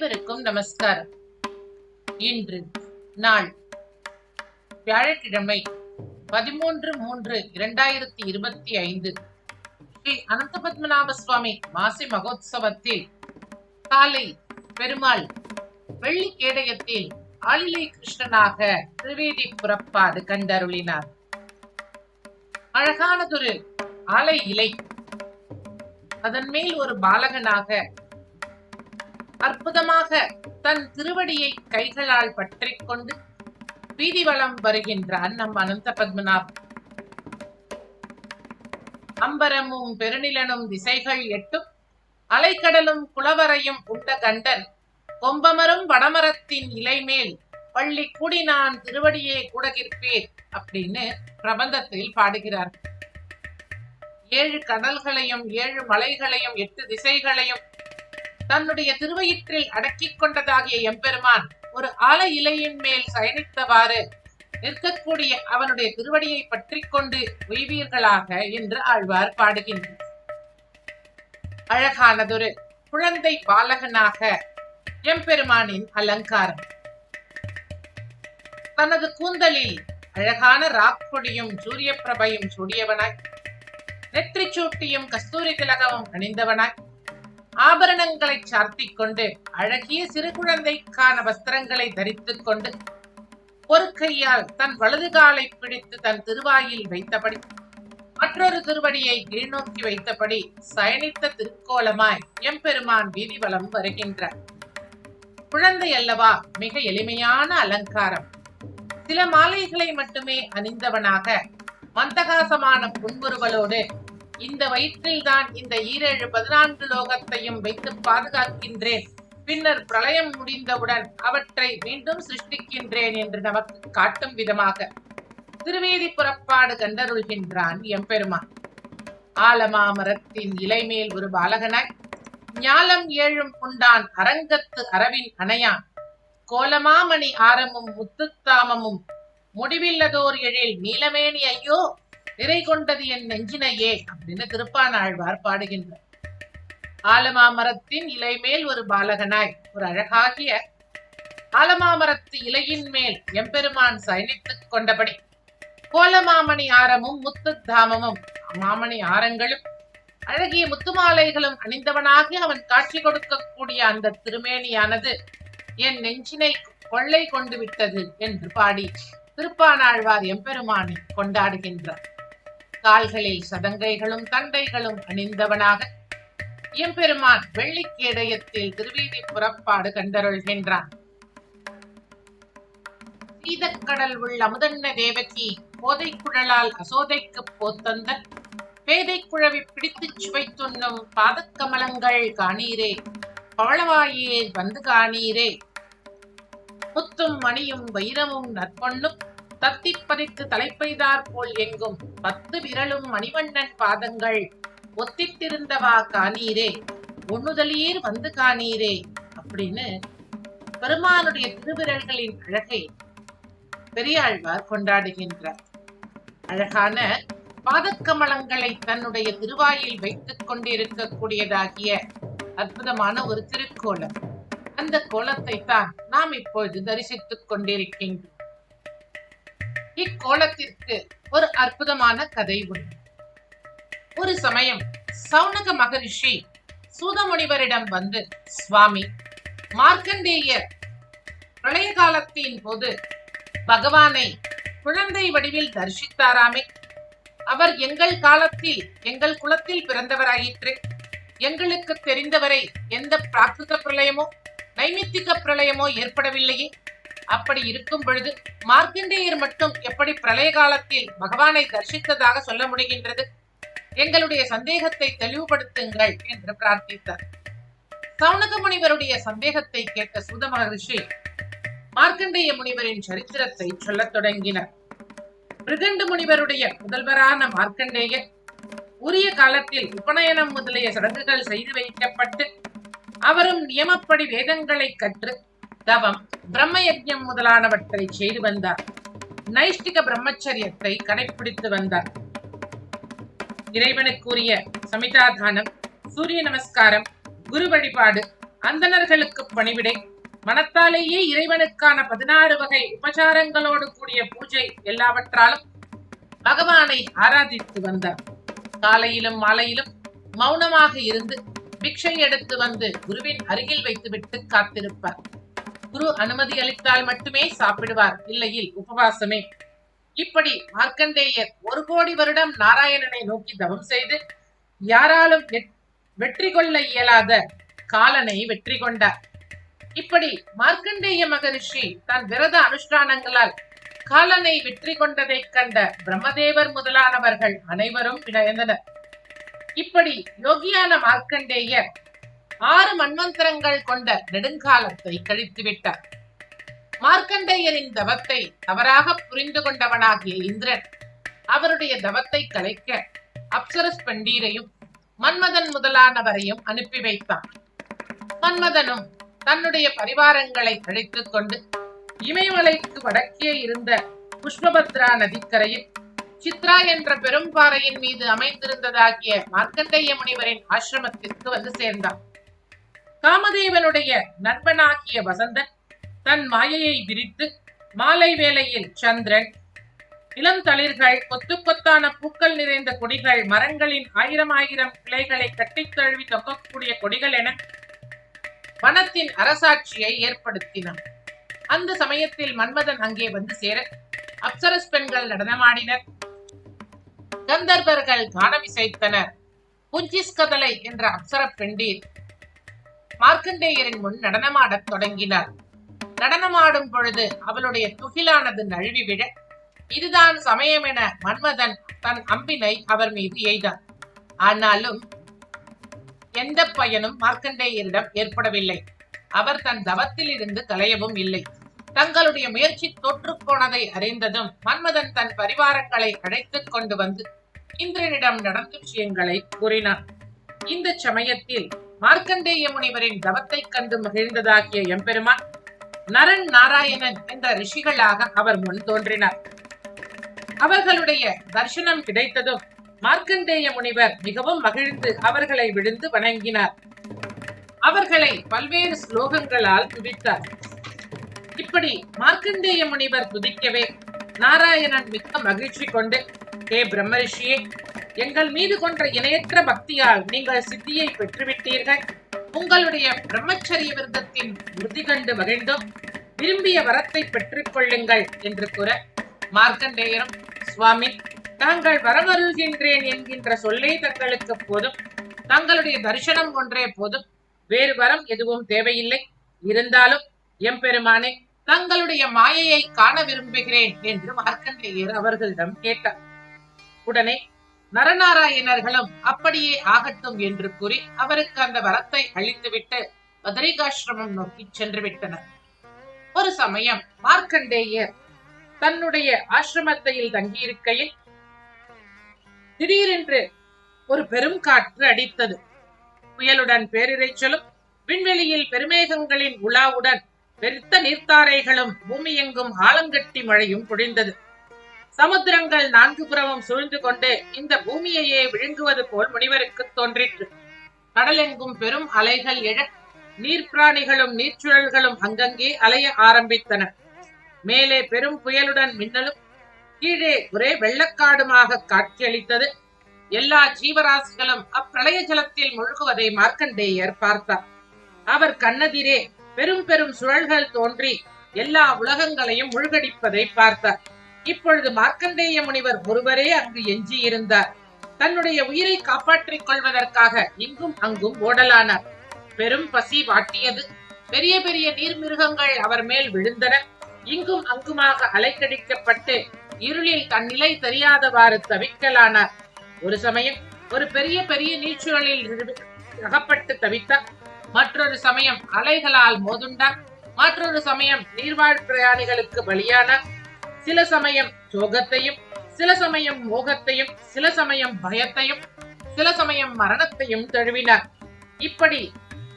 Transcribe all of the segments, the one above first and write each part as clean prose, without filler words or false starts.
அனைவருக்கும் நமஸ்காரம். இன்று நாள் வியாழக்கிழமை 13/3/2025 ஸ்ரீ அனந்த பத்மநாப சுவாமி மாசி மகோத்சவத்தில் காலை பெருமாள் வெள்ளி கேடயத்தில் ஆளிலை கிருஷ்ணனாக திரிவேதி புறப்பாடு கண்டருளினார். அழகானதொரு ஆலை இலை, அதன் மேல் ஒரு பாலகனாக அற்புதமாக தன் திருவடியை கைகளால் பற்றிக் கொண்டு வீதி வலம் வருகின்றான் நம் அனந்த பத்மநாபன். அம்பரமும் பெருநிலனும் திசைகள் எட்டும் அலைக்கடலும் குளவரையும் உண்ட கண்டன் கொம்பமரும் வடமரத்தின் இலை மேல் பள்ளி கூடி நான் திருவடியை கூடகிற்பேன் அப்படின்னு பிரபந்தத்தில் பாடுகிறார். 7 கடல்களையும் 7 மலைகளையும் 8 திசைகளையும் தன்னுடைய திருவயிற்றில் அடக்கிக் கொண்டதாகிய எம்பெருமான் ஒரு ஆல இலையின் மேல் சயனித்தவாறு நிற்கக்கூடிய அவனுடைய திருவடியை பற்றி கொண்டு உய்வீர்களாக என்று ஆழ்வார் பாடுகின்றார். அழகானதொரு குழந்தை பாலகனாக எம்பெருமானின் அலங்காரம். தனது கூந்தலில் அழகான ராக்கொடியும் சூரிய பிரபையும் சூடியவனாய், நெற்றி சூட்டியும் கஸ்தூரி திலகமும் அணிந்தவனாய், ஆபரணங்களை சார்த்திக் கொண்டு அழகிய சிறு குழந்தைக்கான வஸ்திரங்களை தரித்துக் கொண்டு ஒரு கையால் தன் வலது காலை பிடித்து தன் திருவாயில் வைத்தபடி மற்றொரு திருவடியை கீழ்நோக்கி வைத்தபடி சயனித்த திருக்கோலமாய் எம்பெருமான் வீதி வலம் வருகின்றார். குழந்தை அல்லவா, மிக எளிமையான அலங்காரம். சில மாலைகளை மட்டுமே அணிந்தவனாக மந்தகாசமான புன்முறுவலோடு இந்த வயிற்றில் தான் இந்த 14 லோகத்தையும் வைத்து பாதுகாக்கின்றேன், பின்னர் பிரளயம் முடிந்தவுடன் அவற்றை மீண்டும் சிருஷ்டிக்கின்றேன் என்று நமக்கு காட்டும் விதமாக திருவேதி புறப்பாடு கண்டருள்கின்றான் எம்பெருமான். ஆலமாமரத்தின் இலை மேல் ஒரு பாலகனாய், ஞாலம் 7 உண்டான் அரங்கத்து அரவின் அணையான், கோலமாமணி ஆரமும் முத்துத்தாமமும் முடிவில்லதோர் எழில் நீலமேனி ஐயோ நிறை கொண்டது என் நெஞ்சினையே அப்படின்னு திருப்பானாழ்வார் பாடுகின்றார். ஆலமாமரத்தின் இலை மேல் ஒரு பாலகனாய், ஒரு அழகாகிய ஆலமாமரத்து இலையின் மேல் எம்பெருமான் சயனித்துக் கொண்டபடி கோலமாமணி ஆரமும் முத்துத்தாமமும், மாமணி ஆரங்களும் அழகிய முத்துமாலைகளும் அணிந்தவனாக அவன் காட்சி கொடுக்கக்கூடிய அந்த திருமேனியானது என் நெஞ்சினை கொள்ளை கொண்டு விட்டது என்று பாடி திருப்பானாழ்வார் எம்பெருமானை கொண்டாடுகின்றார். கால்களில் சதங்கைகளும் தண்டைகளும் அணிந்தவனாக எம்பெருமான் வெள்ளி கேடயத்தில் திருவீதி புறப்பாடு கண்டருள்கின்றான். சீதக்கடல் உள்ள அமுதன்ன தேவகி போதை குழலால் அசோதைக்கு போத்தந்த பேதை குழவி பிடித்துச் சுவைத்துண்ணும் பாதக்கமலங்கள் காணீரே, பவளவாயே வந்து காணீரே, முத்தும் மணியும் வைரமும் நற்பொன்னும் தத்தி பதித்து தலைப்பெய்தார் போல் எங்கும் 10 விரலும் மணிவண்ணன் பாதங்கள் ஒத்திட்டிருந்தவா காணீரே, ஒண்ணுதலீர் வந்து காணீரே அப்படின்னு பெருமானுடைய திருவிரல்களின் அழகை பெரியாழ்வார் கொண்டாடுகின்றார். அழகான பாதக்கமலங்களை தன்னுடைய திருவாயில் வைத்துக் கொண்டிருக்கக்கூடியதாகிய அற்புதமான ஒரு திருக்கோலம். அந்த கோலத்தை தான் நாம் இப்பொழுது தரிசித்துக் கொண்டிருக்கின்றோம். இக்கோலத்திற்கு ஒரு அற்புதமான கதை உண்டு. ஒரு சமயம் சௌனக மகரிஷி சூதமுனிவரிடம் வந்து, சுவாமி, மார்க்கண்டேயர் பிரளய காலத்தின் போது பகவானை குழந்தை வடிவில் தரிசித்தாராமே, அவர் எங்கள் காலத்தில் எங்கள் குலத்தில் பிறந்தவராயிற்று. எங்களுக்கு தெரிந்தவரை எந்த பிராகிருத பிரளயமோ நைமித்திக பிரளயமோ ஏற்படவில்லையே. அப்படி இருக்கும் பொழுது மார்க்கண்டேயர் மட்டும் எப்படி பிரளய காலத்தில் பகவானை தரிசித்ததாக சொல்ல முடிகின்றது? எங்களுடைய சந்தேகத்தை தெளிவுபடுத்துங்கள் என்று பிரார்த்தித்தார். சௌனக முனிவருடைய சந்தேகத்தை கேட்ட சூத மகரிஷி மார்க்கண்டேய முனிவரின் சரித்திரத்தை சொல்லத் தொடங்கினார். பிருகண்டு முனிவருடைய முதல்வரான மார்க்கண்டேயர் உரிய காலத்தில் உபநயனம் முதலிய சடங்குகள் செய்து வைக்கப்பட்டு அவரும் நியமப்படி வேதங்களை கற்று தவம், பிரம்ம யஜ்ஞம் முதலானவற்றை செய்து வந்தார். நைஷ்டிக பிரம்மச்சரியத்தை கடைபிடித்து வந்தார். இறைவனுக்குரிய சமிதாதானம், சூரிய நமஸ்காரம், குரு வழிபாடு, அந்தணர்களுக்கு பணிவிடை, மனத்தாலேயே இறைவனுக்கான 16 வகை உபசாரங்களோடு கூடிய பூஜை எல்லாவற்றாலும் பகவானை ஆராதித்து வந்தார். காலையிலும் மாலையிலும் மௌனமாக இருந்து பிக்ஷை எடுத்து வந்து குருவின் அருகில் வைத்துவிட்டு காத்திருப்பார். குரு அனுமதி அளித்தால் மட்டுமே சாப்பிடுவார், இல்லையில் உபவாசமே. இப்படி மார்க்கண்டேயர் 1 கோடி வருடம் நாராயணனை நோக்கி தவம் செய்து யாராலும் வெற்றி கொள்ள இயலாத காலனை வெற்றி கொண்டார். இப்படி மார்க்கண்டேய மகரிஷி தன் விரத அனுஷ்டானங்களால் காலனை வெற்றி கொண்டதை கண்ட பிரம்மதேவர் முதலானவர்கள் அனைவரும் வியந்தனர். இப்படி யோகியான மார்க்கண்டேயர் 6 மன்வந்தரங்கள் கொண்ட நெடுங்காலத்தை கழித்துவிட்டார். மார்க்கண்டேயரின் தவத்தை தவறாக புரிந்து கொண்டவனாகிய இந்திரன் அவருடைய தவத்தை கலைக்க அப்சரஸ் பண்டீரையும் மன்மதன் முதலானவரையும் அனுப்பி வைத்தான். மன்மதனும் தன்னுடைய பரிவாரங்களை அழைத்துக் கொண்டு இமயமலைக்கு வடக்கே இருந்த புஷ்பபத்ரா நதிக்கரையில் சித்ரா என்ற பெரும்பாறையின் மீது அமைந்திருந்ததாகிய மார்க்கண்டேய முனிவரின் ஆசிரமத்திற்கு வந்து சேர்ந்தான். காமதேவனுடைய நண்பனாகிய வசந்தன் தன் மாயையை விரித்து மாலை வேளையில் சந்திரன், இளம் தளிர்கள், கொத்து கொத்தான பூக்கள் நிறைந்த கொடிகள், மரங்களின் 1000 கிளைகளை கட்டித் தழுவி தொக்கக்கூடிய கொடிகள் என வனத்தின் அரசாட்சியை ஏற்படுத்தினான். அந்த சமயத்தில் மன்மதன் அங்கே வந்து சேர அப்சரஸ் பெண்கள் நடனமாடினர், கந்தர்வர்கள் கானம் இசைத்தனர். புஞ்சிஸ்கதலை என்ற அப்சர பெண்டீர் மார்க்கண்டேயரின் முன் நடனமாடத் தொடங்கினார். நடனமாடும் பொழுது அவளுடைய துகிலானது நழுவி விட இதுதான் சமயம் என மன்மதன் தன் அம்பினை அவர் மீது எய்தான். ஆனாலும் எந்த பயனும் மார்க்கண்டேயரிடம் ஏற்படவில்லை. அவர் தன் தவத்தில் இருந்து கலையவும் இல்லை. தங்களுடைய முயற்சி தோற்று போனதை அறிந்ததும் மன்மதன் தன் பரிவாரங்களை அழைத்துக் கொண்டு வந்து இந்திரனிடம் நடந்த விஷயங்களை கூறினான். இந்த சமயத்தில் மார்க்கண்டேய முனிவரின் தவத்தை கண்டு மகிழ்ந்ததாகிய எம்பெருமான் நரன் நாராயணன் என்ற ரிஷிகளாக அவர் முன் தோன்றினார். அவர்களுடைய தரிசனம் கிடைத்ததும் மார்க்கண்டேய முனிவர் மிகவும் மகிழ்ந்து அவர்களை விழுந்து வணங்கினார். அவர்களை பல்வேறு ஸ்லோகங்களால் துதித்தார். இப்படி மார்க்கண்டேய முனிவர் துதிக்கவே நாராயணன் மிக்க மகிழ்ச்சி கொண்டு, ஹே பிரம்மரிஷியே, எங்கள் மீது கொன்ற இணையற்ற பக்தியால் நீங்கள் சித்தியை பெற்றுவிட்டீர்கள். உங்களுடைய பிரம்மச்சரிய விரதத்தின் உறுதி கண்டு மகிழ்ந்தோம். விரும்பிய வரத்தை பெற்றுக் கொள்ளுங்கள் என்று கூற மார்க்கண்டேயரும், சுவாமி, தாங்கள் வரமருள்கின்றேன் என்கின்ற சொல்லே தங்களுக்கு போதும். தங்களுடைய தரிசனம் ஒன்றே போதும். வேறு வரம் எதுவும் தேவையில்லை. இருந்தாலும் எம்பெருமானே, தங்களுடைய மாயையை காண விரும்புகிறேன் என்று மார்க்கண்டேயர் அவர்களிடம் கேட்டார். உடனே நரநாராயணர்களும் அப்படியே ஆகட்டும் என்று கூறி அவருக்கு அந்த வரத்தை அளித்துவிட்டு பதரிகாசிரமம் நோக்கி சென்று விட்டனர். ஒரு சமயம் மார்க்கண்டேயர் தன்னுடைய ஆசிரமத்தில் தங்கியிருக்கையில் திடீரென்று ஒரு பெரும் காற்று அடித்தது. புயலுடன் பேரிரைச்சலும் விண்வெளியில் பெருமேகங்களின் உலாவுடன் பெருத்த நீர்த்தாரைகளும் பூமி எங்கும் ஆலங்கட்டி மழையும் பொழிந்தது. சமுத்திரங்கள் 4 புறமும் சூழ்ந்து கொண்டு இந்த பூமியையே விழுங்குவது போல் முனிவருக்கு தோன்றிற்று. கடலெங்கும் பெரும் அலைகள் எழ நீர் பிராணிகளும் நீர்ச்சுழல்களும் அங்கங்கே அலைய ஆரம்பித்தன. மேலே பெரும் புயலுடன் மின்னலும் கீழே ஒரே வெள்ளக்காடுமாக காட்சியளித்தது. எல்லா ஜீவராசிகளும் அப்பிரளய ஜலத்தில் முழுகுவதை மார்க்கண்டேயர் பார்த்தார். அவர் கண்ணெதிரே பெரும் பெரும் சுழல்கள் தோன்றி எல்லா உலகங்களையும் முழுகடிப்பதை பார்த்தார். இப்பொழுது மார்க்கண்டேய முனிவர் ஒருவரே அங்கு எஞ்சியிருந்தார். தன்னுடைய உயிரை காப்பாற்றிக் கொள்வதற்காக இங்கும் அங்கும் ஓடலானார். பெரும் பசி வாட்டியது. பெரிய பெரிய நீர்மிருகங்கள் அவர் மேல் விழுந்தன. இங்கும் அங்குமாக அலைக்கடிக்கப்பட்டு இருளில் தன்னிலை தெரியாதவாறு தவிக்கலானார். ஒரு சமயம் ஒரு பெரிய பெரிய நீர்ச்சுழலில் அகப்பட்டு தவித்தார். மற்றொரு சமயம் அலைகளால் மோதுண்டார். மற்றொரு சமயம் நீர்வாழ் பிரயாணிகளுக்கு பலியானார். சில சமயம் சோகத்தையும், சில சமயம் மோகத்தையும், சில சமயம் பயத்தையும், சில சமயம் மரணத்தையும் தழுவினார். இப்படி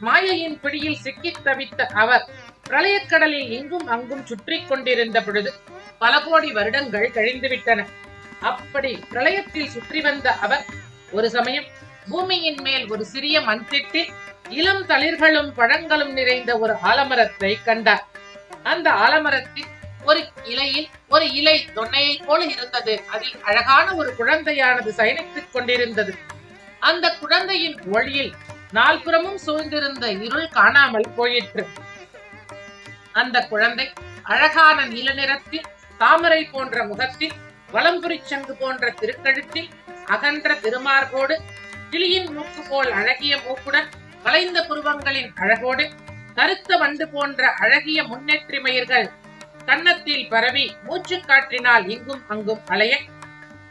மாயையின் பிடியில் சிக்கித் தவித்த அவர் பிரளயக்கடலில் இங்கும் அங்கும் சுற்றி கொண்டிருந்த பொழுது பல கோடி வருடங்கள் கழிந்துவிட்டன. அப்படி பிரளயத்தில் சுற்றி வந்த அவர் ஒரு சமயம் பூமியின் மேல் ஒரு சிறிய மண்திட்டில் இளம் தளிர்களும் பழங்களும் நிறைந்த ஒரு ஆலமரத்தை கண்டார். அந்த ஆலமரத்தில் ஒரு இலையில் ஒரு இலை தொன்னையை போல இருந்தது. அதில் அழகான ஒரு குழந்தையானது சயனித்துக் கொண்டிருந்தது. அந்த குழந்தையின் ஒளியில் நால்புறமும் சூழ்ந்திருந்த இருள் காணாமல் போயிற்று. அந்த குழந்தை அழகான நீல நிறத்தில், தாமரை போன்ற முகத்தில், வலம்புரிச்சங்கு போன்ற திருக்கழுத்தில், அகன்ற திருமார்போடு, கிளியின் மூக்கு போல் அழகிய மூக்குடன், வளைந்த புருவங்களின் அழகோடு, கருத்த வண்டு போன்ற அழகிய முன்னேற்றி மயிர்கள் கன்னத்தில் பரவி மூச்சு காற்றினால் இங்கும் அங்கும் அலைய,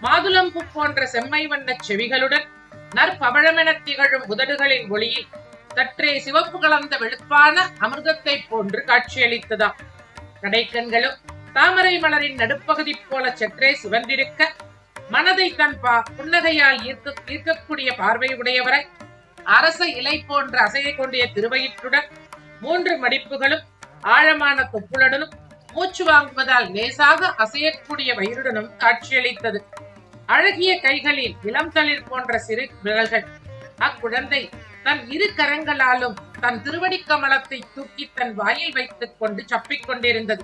மாதுளம்பூ போன்ற செம்மை வண்ண செவிகளுடன், நற்பவழமென திகழும் உதடுகளின் ஒளியில் சற்றே சிவப்பு கலந்த வெளுப்பான அமிர்தத்தை போன்று காட்சியளித்ததாம். கடைக்கண்களும் தாமரை மலரின் நடுப்பகுதி போல சற்றே சிவந்திருக்க, மனதை தன் புன்னகையால் ஈர்க்கக்கூடிய பார்வை உடையவரை, அரச இலை போன்ற அசையை கொண்டிய திருவயிற்றுடன், 3 மடிப்புகளும் ஆழமான தொப்புளுடனும், மூச்சு வாங்குவதால் லேசாக அசையக்கூடிய வயிறுடனும் காட்சியளித்தது. அழகிய கைகளில் இளம் தளிர் போன்ற சிறு விரல்கள். அக்குழந்தை தன் 2 கரங்களாலும் தன் திருவடி கமலத்தை தூக்கி தன் வாயில் வைத்துக் கொண்டு சப்பிக் கொண்டிருந்தது.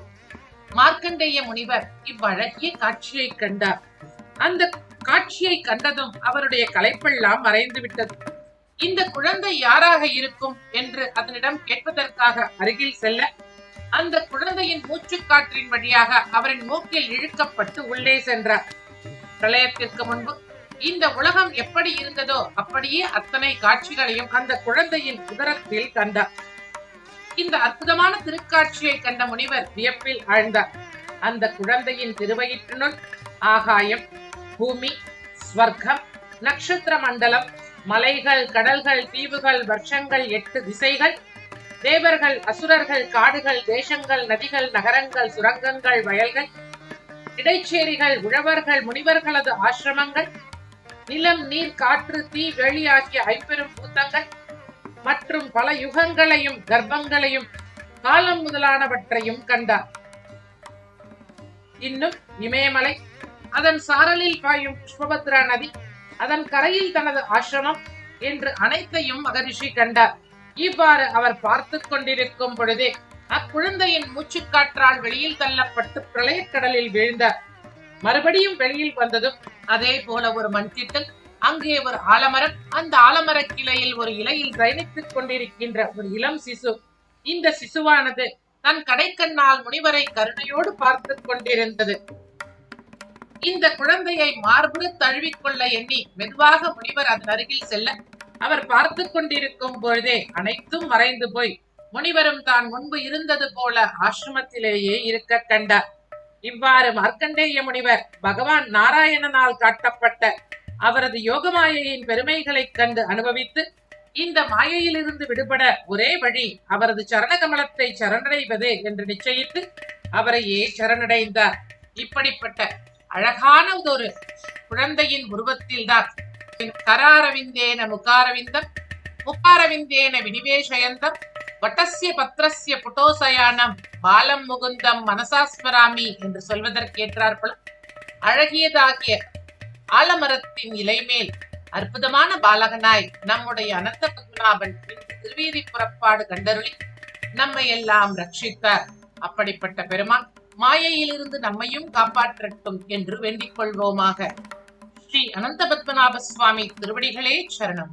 மார்க்கண்டேய முனிவர் இவ்வழகிய காட்சியை கண்டார். அந்த காட்சியை கண்டதும் அவருடைய களைப்பெல்லாம் மறைந்து விட்டது. இந்த குழந்தை யாராக இருக்கும் என்று அதனிடம் கேட்பதற்காக அருகில் செல்ல, அந்த குழந்தையின் மூச்சுக்காற்றின் வழியாக அவரின் மூக்கில் இழுக்கப்பட்டு உள்ளே சென்றார். பிரளயத்திற்கு முன்பு இந்த உலகம் எப்படி இருந்ததோ அப்படியே அத்தனை காட்சிகளையும் அந்த குழந்தையின் உதரத்தில் கண்டார். இந்த அற்புதமான திருக்காட்சியை கண்ட முனிவர் வியப்பில் ஆழ்ந்தார். அந்த குழந்தையின் திருவயிற்றினுள் ஆகாயம், பூமி, ஸ்வர்க்கம், நட்சத்திர மண்டலம், மலைகள், கடல்கள், தீவுகள், வருஷங்கள், 8 திசைகள், தேவர்கள், அசுரர்கள், காடுகள், தேசங்கள், நதிகள், நகரங்கள், சுரங்கங்கள், வயல்கள், இடைச்சேரிகள், உழவர்கள், முனிவர்களது ஆசிரமங்கள், நிலம், நீர், காற்று, தீ, வெளி ஆகிய 5 பூதங்கள் மற்றும் பல யுகங்களையும் கர்ப்பங்களையும் காலம் முதலானவற்றையும் கண்டார். இன்னும் இமயமலை, அதன் சாரலில் பாயும் புஷ்பபத்ரா நதி, அதன் கரையில் தனது ஆசிரமம் என்று அனைத்தையும் மகரிஷி கண்டார். இவ்வாறு அவர் பார்த்து கொண்டிருக்கும் பொழுதே அக்குழந்தையின் மூச்சுக்காற்றால் வெளியில் தள்ளப்பட்டு பிரளயக்கடலில் வீழ்ந்தார். மறுபடியும் வெளியில் வந்ததும் அதே போல ஒரு மண்திட்டில் அங்கே ஒரு ஆலமரம், அந்த ஆலமர கிளையில் ஒரு இலையில் பயணித்துக் கொண்டிருக்கின்ற ஒரு இளம் சிசு. இந்த சிசுவானது தன் கடைக்கண்ணால் முனிவரை கருணையோடு பார்த்து கொண்டிருந்தது. இந்த குழந்தையை மார்புற தழுவிக்கொள்ள எண்ணி மெதுவாக முனிவர் அதன் அருகில் செல்ல, அவர் பார்த்து கொண்டிருக்கும் பொழுதே அனைத்தும் மறைந்து போய் முனிவரும் தான் முன்பு இருந்தது போல ஆசிரமத்திலேயே இருக்க கண்டார். இவ்வாறு மார்க்கண்டேய முனிவர் பகவான் நாராயணனால் காட்டப்பட்ட அவரது யோகமாயையின் பெருமைகளை கண்டு அனுபவித்து, இந்த மாயையிலிருந்து விடுபட ஒரே வழி அவரது சரணகமலத்தை சரணடைவது என்று நிச்சயித்து அவரையே சரணடைந்தார். இப்படிப்பட்ட அழகான ஒரு குழந்தையின் உருவத்தில் தான் கராரவிந்தேன முகாரவிந்தம், முகாரவிந்தேன வினிவேஷயந்தம், வட்டஸ்ய பத்ரஸ்ய புட்டோசயானம், பாலம் முகுந்தம் மனசாஸ்மராமி என்று சொல்வதற்கேற்றாற்போல அழகியதாகிய ஆலமரத்தின் இலை மேல் அற்புதமான பாலகனாய் நம்முடைய அனந்த பத்மநாபன் திருவீதி புறப்பாடு கண்டருளி நம்மை எல்லாம் ரட்சித்தார். அப்படிப்பட்ட பெருமான் மாயையிலிருந்து நம்மையும் காப்பாற்றட்டும் என்று வேண்டிக் கொள்வோமாக. ஸ்ரீ அனந்த பத்மநாப சுவாமி திருவடிகளே சரணம்.